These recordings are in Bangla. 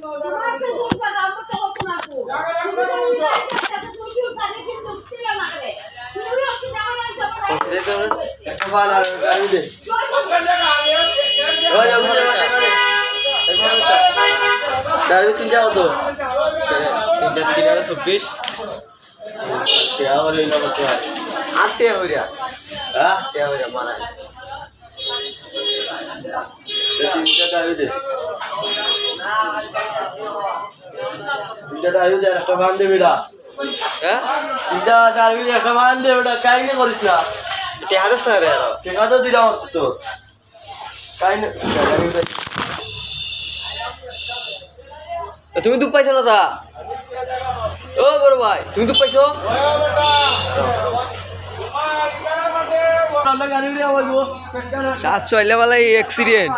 Dari tinja kau tinja 326 ya boleh nomor tuh ante हो रहा हाँ क्या हो रहा माना tinja dari deh tinja dari deh একটা বান দে বেটা হ্যাঁ tinja dari deh একটা বান দে বেটা কাই নে করিস না এটা হাদস না রে টাকা তো দিলাম তো কাই না তুমি দুধ পাইছো না তা ও বড় ভাই তুমি দুধ পাইছো সাতশো এলেবেলা অ্যাক্সিডেন্ট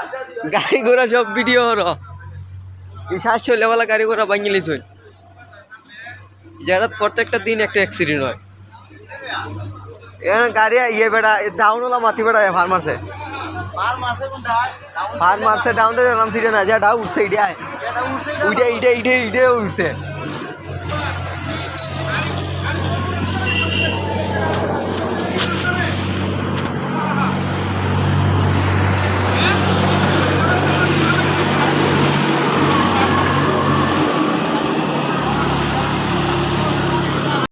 গাড়ি ঘোড়া সব ভিডিও হলো এই 700 এলেবেলা গাড়ি ঘোড়া ভাঙি লিছুন যারা প্রত্যেকটা দিন একটা অ্যাক্সিডেন্ট হয় এখানে গাড়ি ইয়ে বেড়া ডাউন হলো মাতি বেড়া ফার্মাসে ফার্মাসে ডাউন নাম সিটে না যা ডাউ উঠছে ইডে উঠছে